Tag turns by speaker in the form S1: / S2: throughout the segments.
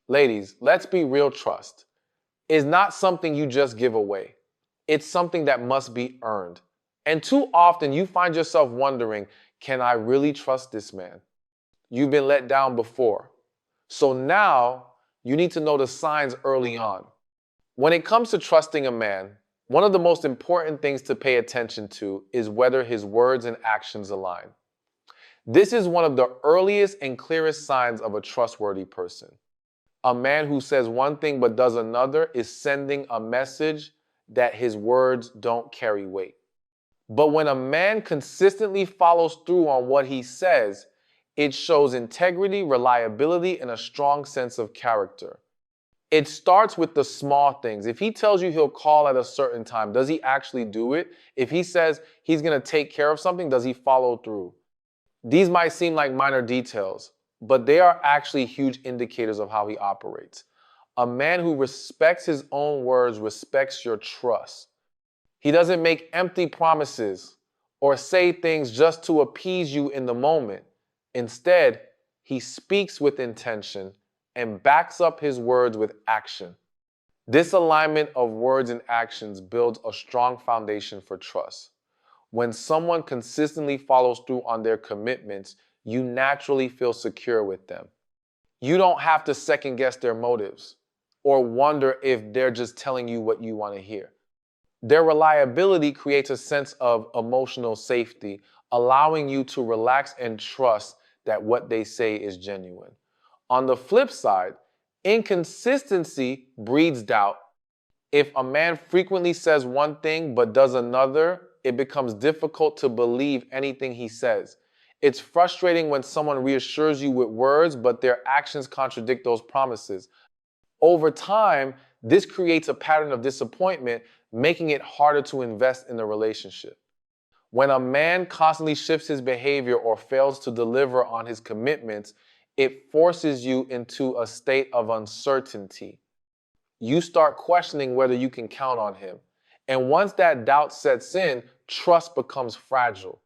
S1: Ladies, let's be real. Trust is not something you just give away. It's something that must be earned. And too often you find yourself wondering, can I really trust this man? You've been let down before. So now you need to know the signs early on. When it comes to trusting a man, one of the most important things to pay attention to is whether his words and actions align. This is one of the earliest and clearest signs of a trustworthy person. A man who says one thing but does another is sending a message that his words don't carry weight. But when a man consistently follows through on what he says, it shows integrity, reliability, and a strong sense of character. It starts with the small things. If he tells you he'll call at a certain time, does he actually do it? If he says he's going to take care of something, does he follow through? These might seem like minor details, but they are actually huge indicators of how he operates. A man who respects his own words respects your trust. He doesn't make empty promises or say things just to appease you in the moment. Instead, he speaks with intention and backs up his words with action. This alignment of words and actions builds a strong foundation for trust. When someone consistently follows through on their commitments, you naturally feel secure with them. You don't have to second guess their motives or wonder if they're just telling you what you want to hear. Their reliability creates a sense of emotional safety, allowing you to relax and trust that what they say is genuine. On the flip side, inconsistency breeds doubt. If a man frequently says one thing but does another, it becomes difficult to believe anything he says. It's frustrating when someone reassures you with words, but their actions contradict those promises. Over time, this creates a pattern of disappointment, making it harder to invest in the relationship. When a man constantly shifts his behavior or fails to deliver on his commitments, it forces you into a state of uncertainty. You start questioning whether you can count on him. And once that doubt sets in, trust becomes fragile.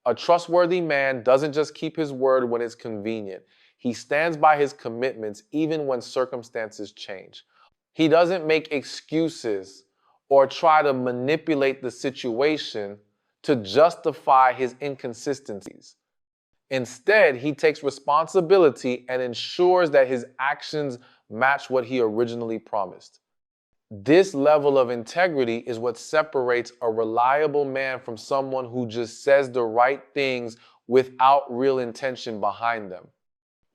S1: A trustworthy man doesn't just keep his word when it's convenient. He stands by his commitments even when circumstances change. He doesn't make excuses or try to manipulate the situation to justify his inconsistencies. Instead, he takes responsibility and ensures that his actions match what he originally promised. This level of integrity is what separates a reliable man from someone who just says the right things without real intention behind them.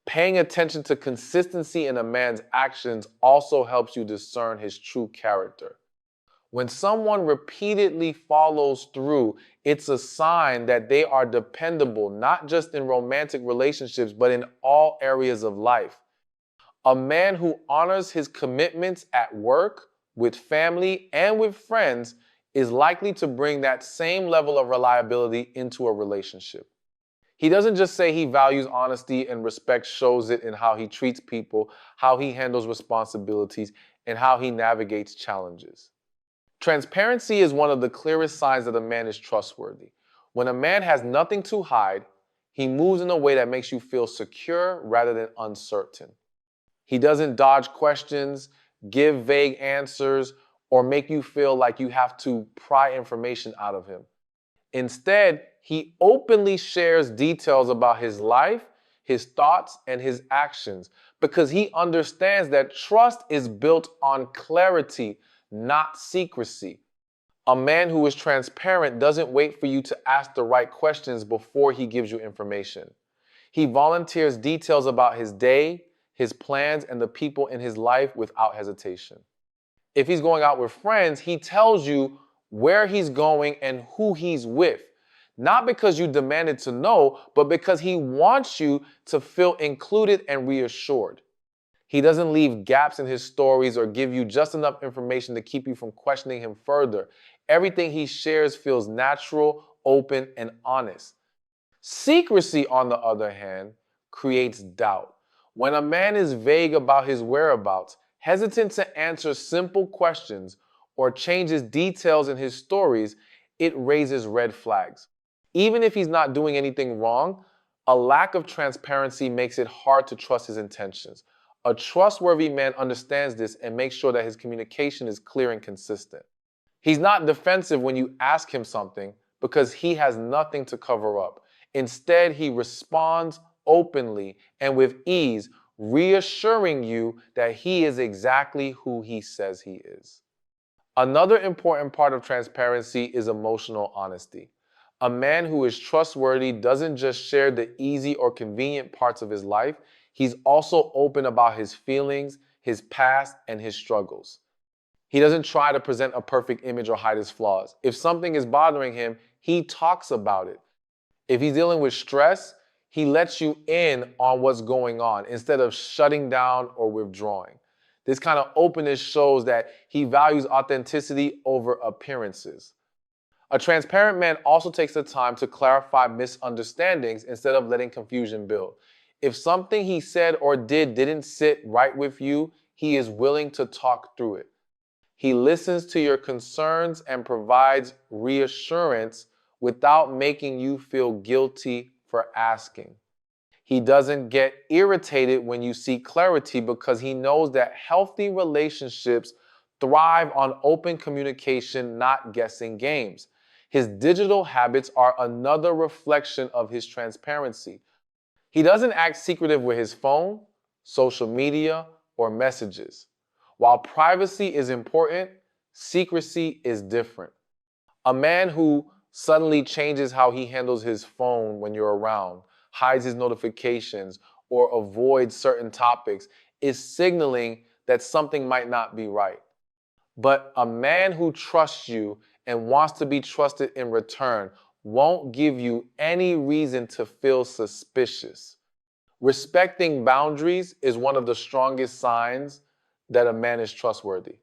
S1: Paying attention to consistency in a man's actions also helps you discern his true character. When someone repeatedly follows through, it's a sign that they are dependable, not just in romantic relationships, but in all areas of life. A man who honors his commitments at work, with family, and with friends is likely to bring that same level of reliability into a relationship. He doesn't just say he values honesty, and respect shows it in how he treats people, how he handles responsibilities, and how he navigates challenges. Transparency is one of the clearest signs that a man is trustworthy. When a man has nothing to hide, he moves in a way that makes you feel secure rather than uncertain. He doesn't dodge questions, give vague answers, or make you feel like you have to pry information out of him. Instead, he openly shares details about his life, his thoughts, and his actions because he understands that trust is built on clarity, not secrecy. A man who is transparent doesn't wait for you to ask the right questions before he gives you information. He volunteers details about his day, his plans, and the people in his life without hesitation. If he's going out with friends, he tells you where he's going and who he's with. Not because you demanded to know, but because he wants you to feel included and reassured. He doesn't leave gaps in his stories or give you just enough information to keep you from questioning him further. Everything he shares feels natural, open, and honest. Secrecy, on the other hand, creates doubt. When a man is vague about his whereabouts, hesitant to answer simple questions, or changes details in his stories, it raises red flags. Even if he's not doing anything wrong, a lack of transparency makes it hard to trust his intentions. A trustworthy man understands this and makes sure that his communication is clear and consistent. He's not defensive when you ask him something because he has nothing to cover up. Instead, he responds openly and with ease, reassuring you that he is exactly who he says he is. Another important part of transparency is emotional honesty. A man who is trustworthy doesn't just share the easy or convenient parts of his life, he's also open about his feelings, his past, and his struggles. He doesn't try to present a perfect image or hide his flaws. If something is bothering him, he talks about it. If he's dealing with stress, he lets you in on what's going on instead of shutting down or withdrawing. This kind of openness shows that he values authenticity over appearances. A transparent man also takes the time to clarify misunderstandings instead of letting confusion build. If something he said or didn't sit right with you, he is willing to talk through it. He listens to your concerns and provides reassurance without making you feel guilty for asking. He doesn't get irritated when you seek clarity because he knows that healthy relationships thrive on open communication, not guessing games. His digital habits are another reflection of his transparency. He doesn't act secretive with his phone, social media, or messages. While privacy is important, secrecy is different. A man who suddenly changes how he handles his phone when you're around, hides his notifications, or avoids certain topics is signaling that something might not be right. But a man who trusts you and wants to be trusted in return won't give you any reason to feel suspicious. Respecting boundaries is one of the strongest signs that a man is trustworthy.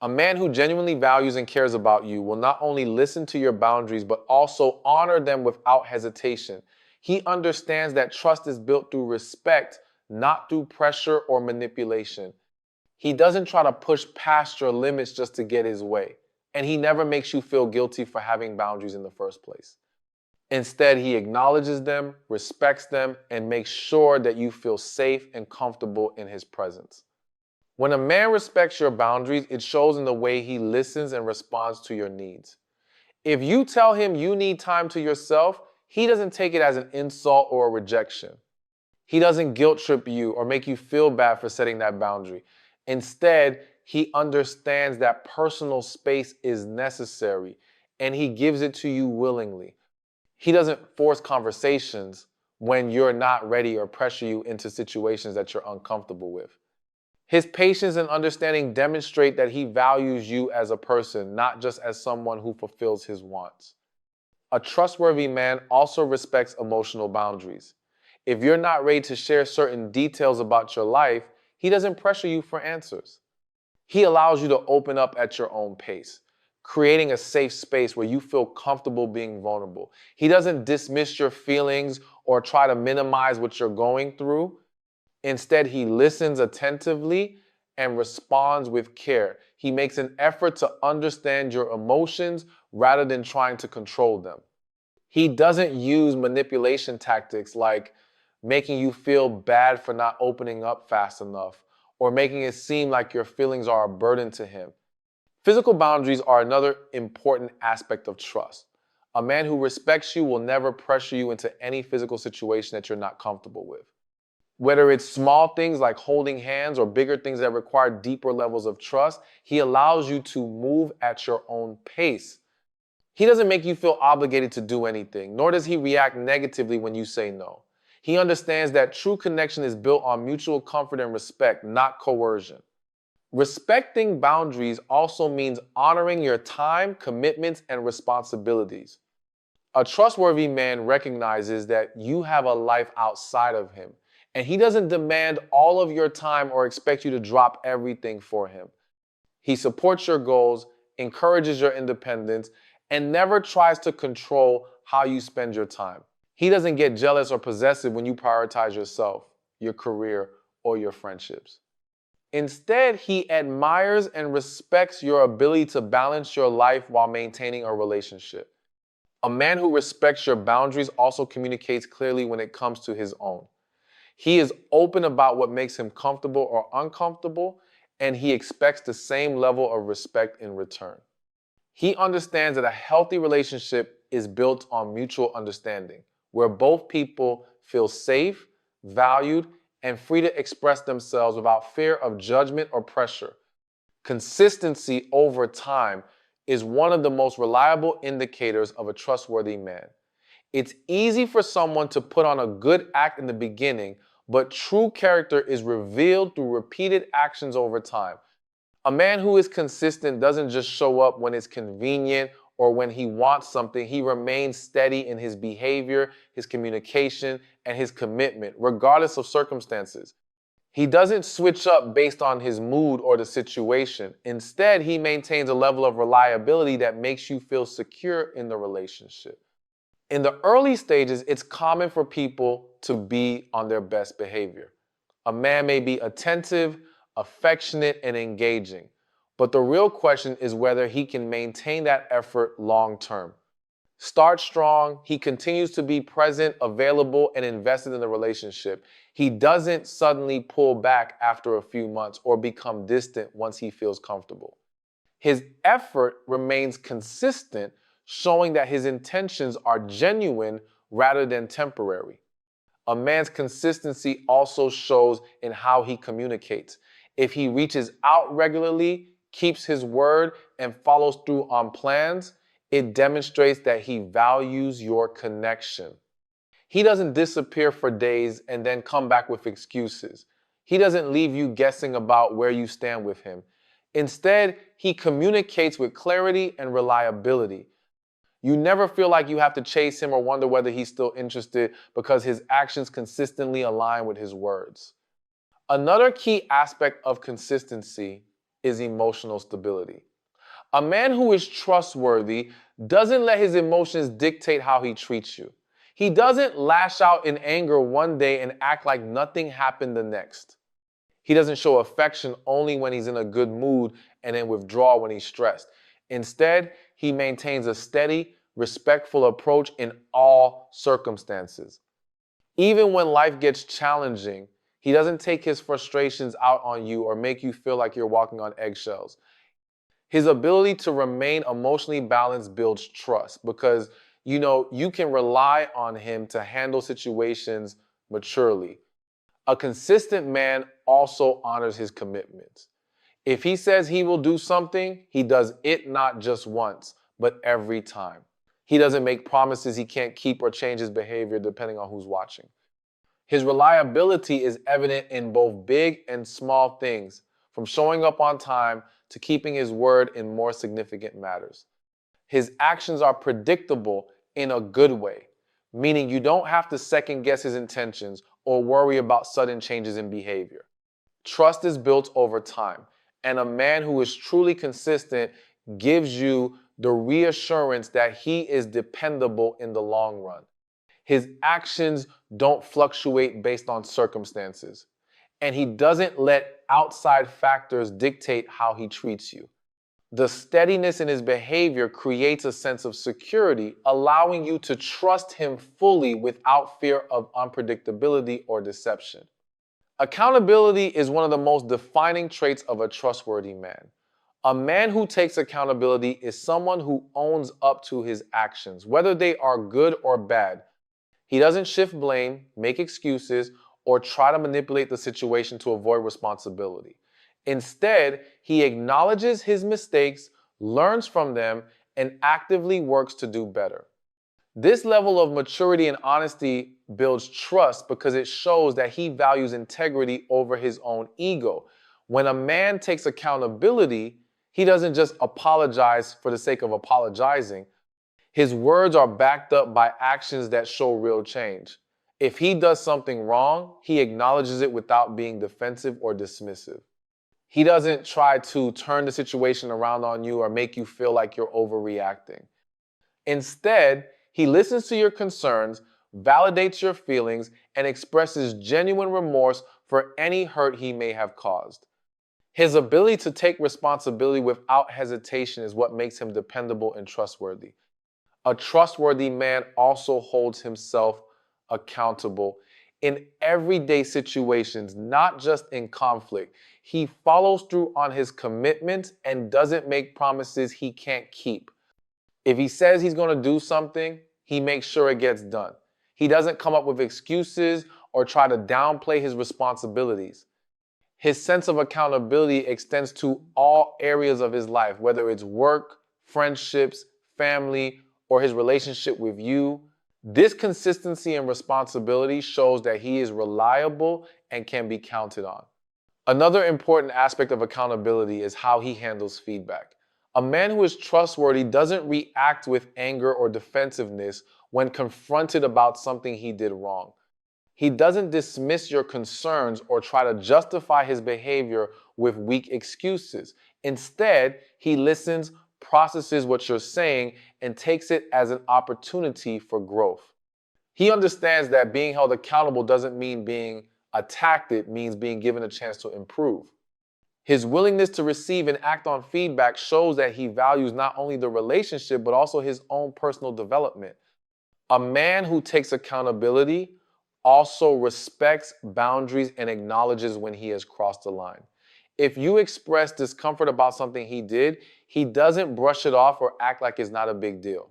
S1: A man who genuinely values and cares about you will not only listen to your boundaries, but also honor them without hesitation. He understands that trust is built through respect, not through pressure or manipulation. He doesn't try to push past your limits just to get his way. And he never makes you feel guilty for having boundaries in the first place. Instead, he acknowledges them, respects them, and makes sure that you feel safe and comfortable in his presence. When a man respects your boundaries, it shows in the way he listens and responds to your needs. If you tell him you need time to yourself, he doesn't take it as an insult or a rejection. He doesn't guilt trip you or make you feel bad for setting that boundary. Instead, he understands that personal space is necessary and he gives it to you willingly. He doesn't force conversations when you're not ready or pressure you into situations that you're uncomfortable with. His patience and understanding demonstrate that he values you as a person, not just as someone who fulfills his wants. A trustworthy man also respects emotional boundaries. If you're not ready to share certain details about your life, he doesn't pressure you for answers. He allows you to open up at your own pace, creating a safe space where you feel comfortable being vulnerable. He doesn't dismiss your feelings or try to minimize what you're going through. Instead, he listens attentively and responds with care. He makes an effort to understand your emotions rather than trying to control them. He doesn't use manipulation tactics like making you feel bad for not opening up fast enough or making it seem like your feelings are a burden to him. Physical boundaries are another important aspect of trust. A man who respects you will never pressure you into any physical situation that you're not comfortable with. Whether it's small things like holding hands or bigger things that require deeper levels of trust, he allows you to move at your own pace. He doesn't make you feel obligated to do anything, nor does he react negatively when you say no. He understands that true connection is built on mutual comfort and respect, not coercion. Respecting boundaries also means honoring your time, commitments, and responsibilities. A trustworthy man recognizes that you have a life outside of him, and he doesn't demand all of your time or expect you to drop everything for him. He supports your goals, encourages your independence, and never tries to control how you spend your time. He doesn't get jealous or possessive when you prioritize yourself, your career, or your friendships. Instead, he admires and respects your ability to balance your life while maintaining a relationship. A man who respects your boundaries also communicates clearly when it comes to his own. He is open about what makes him comfortable or uncomfortable, and he expects the same level of respect in return. He understands that a healthy relationship is built on mutual understanding, where both people feel safe, valued, and free to express themselves without fear of judgment or pressure. Consistency over time is one of the most reliable indicators of a trustworthy man. It's easy for someone to put on a good act in the beginning, but true character is revealed through repeated actions over time. A man who is consistent doesn't just show up when it's convenient or when he wants something. He remains steady in his behavior, his communication, and his commitment, regardless of circumstances. He doesn't switch up based on his mood or the situation. Instead, he maintains a level of reliability that makes you feel secure in the relationship. In the early stages, it's common for people to be on their best behavior. A man may be attentive, affectionate, and engaging, but the real question is whether he can maintain that effort long term. Start strong, he continues to be present, available, and invested in the relationship. He doesn't suddenly pull back after a few months or become distant once he feels comfortable. His effort remains consistent, showing that his intentions are genuine rather than temporary. A man's consistency also shows in how he communicates. If he reaches out regularly, keeps his word, and follows through on plans, it demonstrates that he values your connection. He doesn't disappear for days and then come back with excuses. He doesn't leave you guessing about where you stand with him. Instead, he communicates with clarity and reliability. You never feel like you have to chase him or wonder whether he's still interested because his actions consistently align with his words. Another key aspect of consistency is emotional stability. A man who is trustworthy doesn't let his emotions dictate how he treats you. He doesn't lash out in anger one day and act like nothing happened the next. He doesn't show affection only when he's in a good mood and then withdraw when he's stressed. Instead, he maintains a steady, respectful approach in all circumstances. Even when life gets challenging, he doesn't take his frustrations out on you or make you feel like you're walking on eggshells. His ability to remain emotionally balanced builds trust because you can rely on him to handle situations maturely. A consistent man also honors his commitments. If he says he will do something, he does it not just once, but every time. He doesn't make promises he can't keep or change his behavior depending on who's watching. His reliability is evident in both big and small things, from showing up on time to keeping his word in more significant matters. His actions are predictable in a good way, meaning you don't have to second guess his intentions or worry about sudden changes in behavior. Trust is built over time, and a man who is truly consistent gives you the reassurance that he is dependable in the long run. His actions don't fluctuate based on circumstances, and he doesn't let outside factors dictate how he treats you. The steadiness in his behavior creates a sense of security, allowing you to trust him fully without fear of unpredictability or deception. Accountability is one of the most defining traits of a trustworthy man. A man who takes accountability is someone who owns up to his actions, whether they are good or bad. He doesn't shift blame, make excuses, or try to manipulate the situation to avoid responsibility. Instead, he acknowledges his mistakes, learns from them, and actively works to do better. This level of maturity and honesty builds trust because it shows that he values integrity over his own ego. When a man takes accountability, he doesn't just apologize for the sake of apologizing. His words are backed up by actions that show real change. If he does something wrong, he acknowledges it without being defensive or dismissive. He doesn't try to turn the situation around on you or make you feel like you're overreacting. Instead, he listens to your concerns, validates your feelings, and expresses genuine remorse for any hurt he may have caused. His ability to take responsibility without hesitation is what makes him dependable and trustworthy. A trustworthy man also holds himself accountable. in everyday situations, not just in conflict. He follows through on his commitments and doesn't make promises he can't keep. If he says he's going to do something, he makes sure it gets done. He doesn't come up with excuses or try to downplay his responsibilities. His sense of accountability extends to all areas of his life, whether it's work, friendships, family, or his relationship with you. This consistency and responsibility shows that he is reliable and can be counted on. Another important aspect of accountability is how he handles feedback. A man who is trustworthy doesn't react with anger or defensiveness when confronted about something he did wrong. He doesn't dismiss your concerns or try to justify his behavior with weak excuses. Instead, he listens, processes what you're saying, and takes it as an opportunity for growth. He understands that being held accountable doesn't mean being attacked, it means being given a chance to improve. His willingness to receive and act on feedback shows that he values not only the relationship, but also his own personal development. A man who takes accountability also respects boundaries and acknowledges when he has crossed the line. If you express discomfort about something he did, he doesn't brush it off or act like it's not a big deal.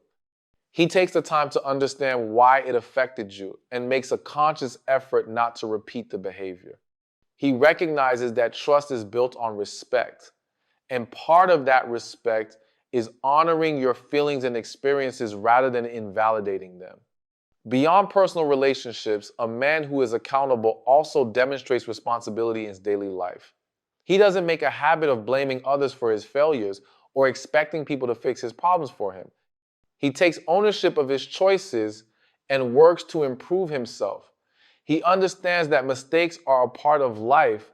S1: He takes the time to understand why it affected you and makes a conscious effort not to repeat the behavior. He recognizes that trust is built on respect, and part of that respect is honoring your feelings and experiences rather than invalidating them. Beyond personal relationships, a man who is accountable also demonstrates responsibility in his daily life. He doesn't make a habit of blaming others for his failures or expecting people to fix his problems for him. He takes ownership of his choices and works to improve himself. He understands that mistakes are a part of life,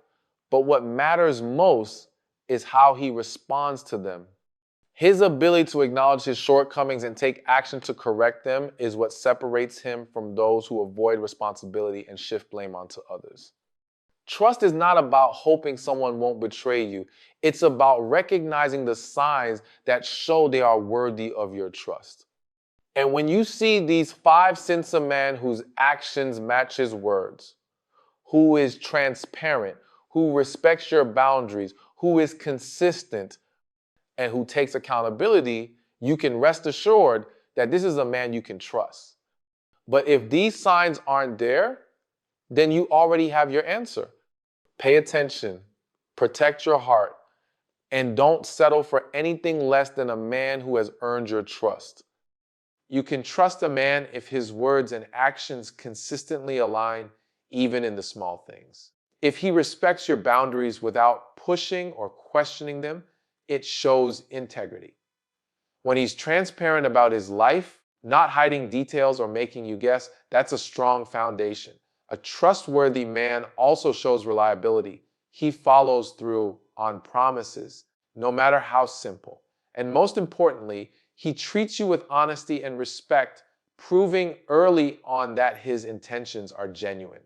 S1: but what matters most is how he responds to them. His ability to acknowledge his shortcomings and take action to correct them is what separates him from those who avoid responsibility and shift blame onto others. Trust is not about hoping someone won't betray you. It's about recognizing the signs that show they are worthy of your trust. And when you see these 5 signs of man whose actions match his words, who is transparent, who respects your boundaries, who is consistent, and who takes accountability, you can rest assured that this is a man you can trust. But if these signs aren't there, then you already have your answer. Pay attention, protect your heart, and don't settle for anything less than a man who has earned your trust. You can trust a man if his words and actions consistently align, even in the small things. If he respects your boundaries without pushing or questioning them, it shows integrity. When he's transparent about his life, not hiding details or making you guess, that's a strong foundation. A trustworthy man also shows reliability. He follows through on promises, no matter how simple. And most importantly, he treats you with honesty and respect, proving early on that his intentions are genuine.